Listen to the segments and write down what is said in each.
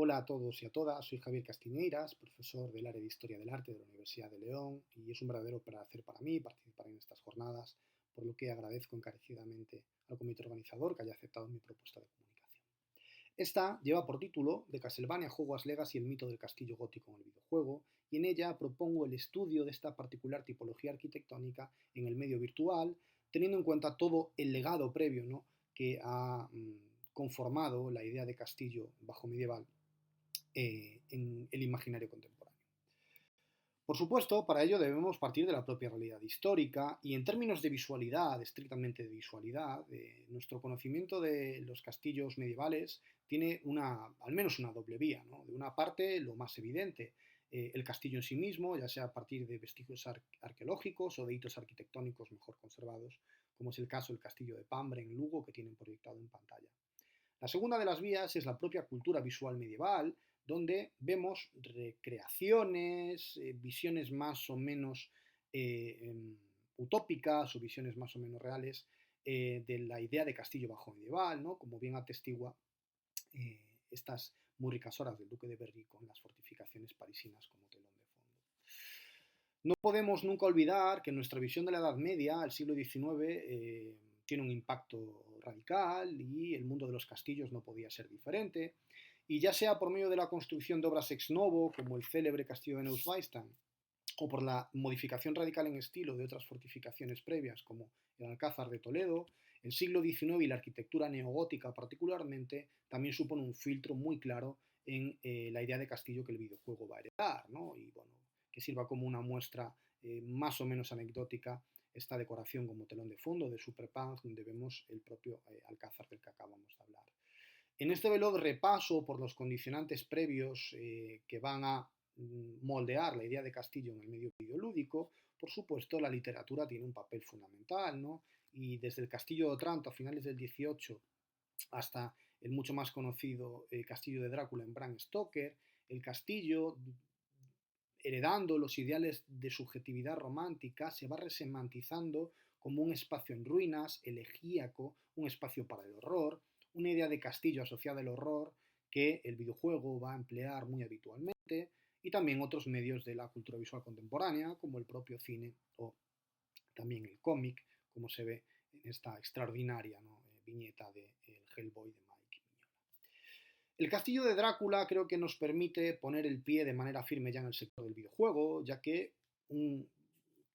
Hola a todos y a todas, soy Javier Castiñeiras, profesor del área de Historia del Arte de la Universidad de León, y es un verdadero placer para mí participar en estas jornadas, por lo que agradezco encarecidamente al comité organizador que haya aceptado mi propuesta de comunicación. Esta lleva por título The Castlevania Hogwarts Legacy, el mito del castillo gótico en el videojuego, y en ella propongo el estudio de esta particular tipología arquitectónica en el medio virtual, teniendo en cuenta todo el legado previo, ¿no?, que ha conformado la idea de castillo bajo medieval en el imaginario contemporáneo. Por supuesto, para ello debemos partir de la propia realidad histórica y en términos de visualidad, estrictamente de visualidad, nuestro conocimiento de los castillos medievales tiene al menos una doble vía, ¿no? De una parte, lo más evidente, el castillo en sí mismo, ya sea a partir de vestigios arqueológicos o de hitos arquitectónicos mejor conservados, como es el caso del castillo de Pambre en Lugo que tienen proyectado en pantalla. La segunda de las vías es la propia cultura visual medieval, donde vemos recreaciones, visiones más o menos utópicas o visiones más o menos reales de la idea de castillo bajo medieval, ¿no?, como bien atestigua eh, estas muy ricas horas del Duque de Berry con las fortificaciones parisinas como telón de fondo. No podemos nunca olvidar que nuestra visión de la Edad Media, el siglo XIX, tiene un impacto radical y el mundo de los castillos no podía ser diferente. Y ya sea por medio de la construcción de obras ex novo, como el célebre castillo de Neuschwanstein, o por la modificación radical en estilo de otras fortificaciones previas, como el Alcázar de Toledo, el siglo XIX y la arquitectura neogótica particularmente también supone un filtro muy claro en la idea de castillo que el videojuego va a heredar, ¿no? Y bueno, que sirva como una muestra más o menos anecdótica esta decoración como telón de fondo de Superpunk, donde vemos el propio Alcázar del que acabamos de hablar. En este veloz repaso por los condicionantes previos que van a moldear la idea de castillo en el medio videolúdico, por supuesto la literatura tiene un papel fundamental, ¿no? Y desde el Castillo de Otranto a finales del XVIII hasta el mucho más conocido Castillo de Drácula en Bram Stoker, el castillo, heredando los ideales de subjetividad romántica, se va resemantizando como un espacio en ruinas, elegíaco, un espacio para el horror, una idea de castillo asociada al horror que el videojuego va a emplear muy habitualmente, y también otros medios de la cultura visual contemporánea, como el propio cine o también el cómic, como se ve en esta extraordinaria, ¿no?, viñeta de El Hellboy de Mike Mignola. El castillo de Drácula creo que nos permite poner el pie de manera firme ya en el sector del videojuego, ya que un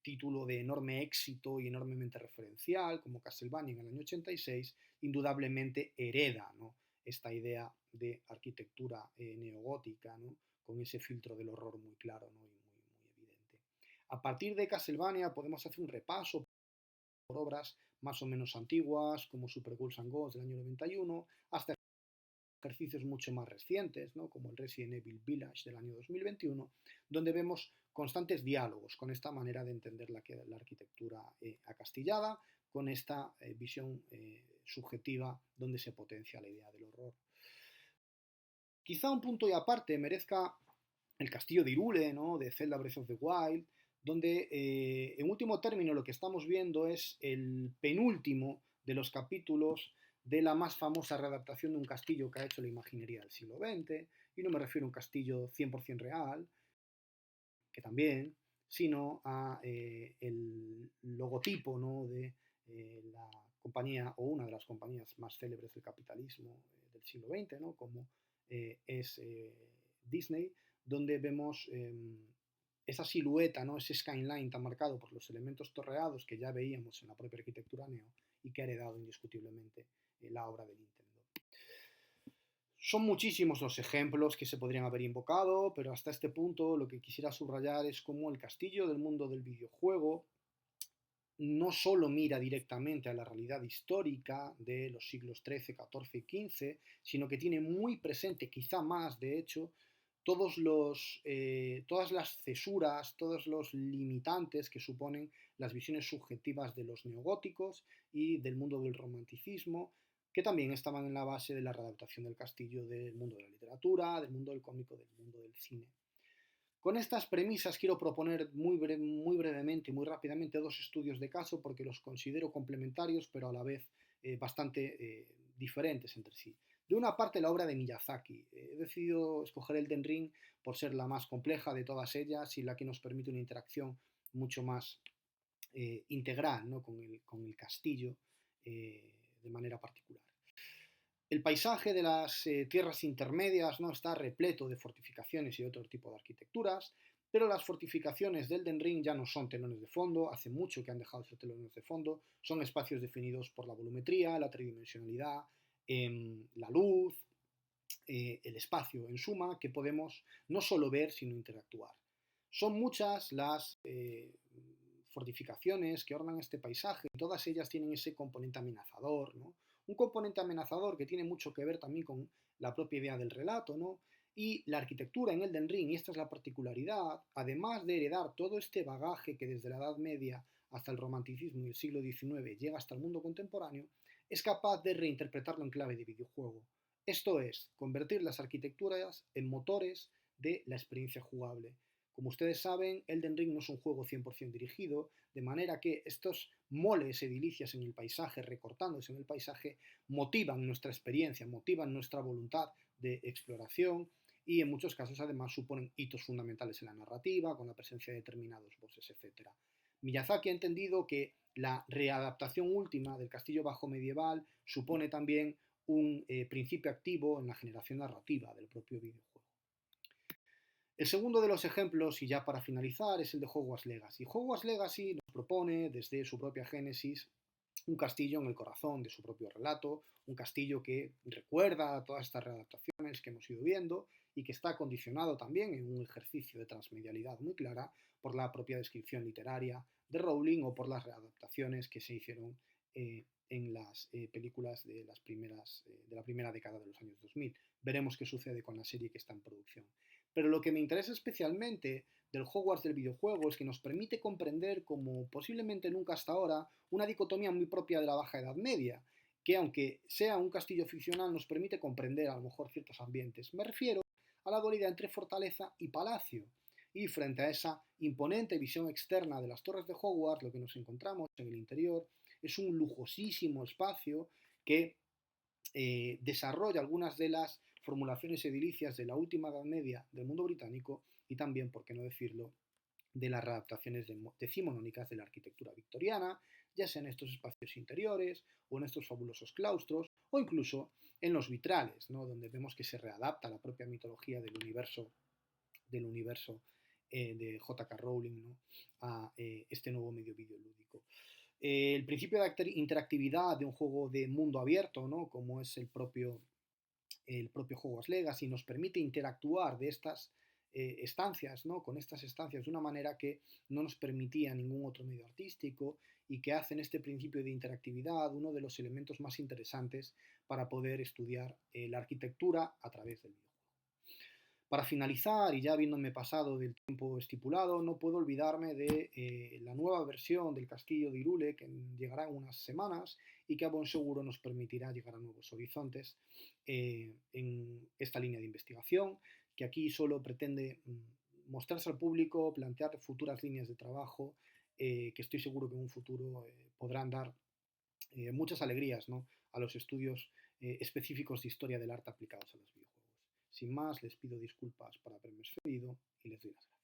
título de enorme éxito y enormemente referencial, como Castlevania en el año 86, indudablemente hereda, ¿no?, esta idea de arquitectura neogótica, ¿no?, con ese filtro del horror muy claro, ¿no?, y muy evidente. A partir de Castlevania podemos hacer un repaso por obras más o menos antiguas, como Super Ghouls and Ghosts del año 91, hasta ejercicios mucho más recientes, ¿no?, como el Resident Evil Village del año 2021, donde vemos constantes diálogos con esta manera de entender la arquitectura acastillada, con esta visión subjetiva donde se potencia la idea del horror. Quizá un punto y aparte merezca el castillo de Hyrule, ¿no?, de Zelda Breath of the Wild, donde en último término lo que estamos viendo es el penúltimo de los capítulos de la más famosa readaptación de un castillo que ha hecho la imaginería del siglo XX, y no me refiero a un castillo 100% real, que también, sino a el logotipo, ¿no?, de la compañía o una de las compañías más célebres del capitalismo del siglo XX, ¿no?, como es Disney, donde vemos esa silueta, ¿no?, ese skyline tan marcado por los elementos torreados que ya veíamos en la propia arquitectura neo y que ha heredado indiscutiblemente la obra de Nintendo. Son muchísimos los ejemplos que se podrían haber invocado, pero hasta este punto lo que quisiera subrayar es cómo el castillo del mundo del videojuego no solo mira directamente a la realidad histórica de los siglos XIII, XIV y XV, sino que tiene muy presente, quizá más de hecho, todas las cesuras, todos los limitantes que suponen las visiones subjetivas de los neogóticos y del mundo del romanticismo, que también estaban en la base de la readaptación del castillo del mundo de la literatura, del mundo del cómico, del mundo del cine. Con estas premisas quiero proponer muy brevemente y muy rápidamente dos estudios de caso porque los considero complementarios pero a la vez bastante diferentes entre sí. De una parte, la obra de Miyazaki. He decidido escoger Elden Ring por ser la más compleja de todas ellas y la que nos permite una interacción mucho más integral, ¿no? con el castillo de manera particular. El paisaje de las tierras intermedias, ¿no? Está repleto de fortificaciones y otro tipo de arquitecturas, pero las fortificaciones del Elden Ring ya no son telones de fondo, hace mucho que han dejado de ser telones de fondo, son espacios definidos por la volumetría, la tridimensionalidad, la luz, el espacio, en suma, que podemos no solo ver, sino interactuar. Son muchas las fortificaciones que ornan este paisaje y todas ellas tienen ese componente amenazador, ¿no? Un componente amenazador que tiene mucho que ver también con la propia idea del relato, ¿no? Y la arquitectura en Elden Ring, y esta es la particularidad, además de heredar todo este bagaje que desde la Edad Media hasta el romanticismo y el siglo XIX llega hasta el mundo contemporáneo, es capaz de reinterpretarlo en clave de videojuego. Esto es, convertir las arquitecturas en motores de la experiencia jugable. Como ustedes saben, Elden Ring no es un juego 100% dirigido, de manera que estos moles edilicias en el paisaje, recortándose en el paisaje, motivan nuestra experiencia, motivan nuestra voluntad de exploración y en muchos casos además suponen hitos fundamentales en la narrativa, con la presencia de determinados bosses, etc. Miyazaki ha entendido que la readaptación última del castillo bajo medieval supone también un principio activo en la generación narrativa del propio videojuego. El segundo de los ejemplos, y ya para finalizar, es el de Hogwarts Legacy. Hogwarts Legacy nos propone, desde su propia génesis, un castillo en el corazón de su propio relato, un castillo que recuerda a todas estas readaptaciones que hemos ido viendo y que está condicionado también en un ejercicio de transmedialidad muy clara por la propia descripción literaria de Rowling o por las readaptaciones que se hicieron en las películas de, de la primera década de los años 2000. Veremos qué sucede con la serie que está en producción. Pero lo que me interesa especialmente del Hogwarts del videojuego es que nos permite comprender, como posiblemente nunca hasta ahora, una dicotomía muy propia de la Baja Edad Media, que aunque sea un castillo ficcional nos permite comprender a lo mejor ciertos ambientes. Me refiero a la dualidad entre fortaleza y palacio. Y frente a esa imponente visión externa de las torres de Hogwarts, lo que nos encontramos en el interior es un lujosísimo espacio que desarrolla algunas de las formulaciones edilicias de la última Edad Media del mundo británico y también, por qué no decirlo, de las readaptaciones decimonónicas de la arquitectura victoriana, ya sea en estos espacios interiores o en estos fabulosos claustros o incluso en los vitrales, ¿no? Donde vemos que se readapta la propia mitología del universo de J.K. Rowling, ¿no? A este nuevo medio videolúdico. El principio de interactividad de un juego de mundo abierto, ¿no? Como es el propio Hogwarts Legacy, nos permite interactuar de estas estancias, ¿no? Con estas estancias de una manera que no nos permitía ningún otro medio artístico y que hacen este principio de interactividad uno de los elementos más interesantes para poder estudiar la arquitectura a través del videojuego. Para finalizar, y ya habiéndome pasado del tiempo estipulado, no puedo olvidarme de la nueva versión del Castillo de Hyrule que llegará en unas semanas y que a buen seguro nos permitirá llegar a nuevos horizontes en esta línea de investigación, que aquí solo pretende mostrarse al público, plantear futuras líneas de trabajo que estoy seguro que en un futuro podrán dar muchas alegrías, ¿no? A los estudios específicos de historia del arte aplicados a los videojuegos. Sin más, les pido disculpas por haberme excedido y les doy las gracias.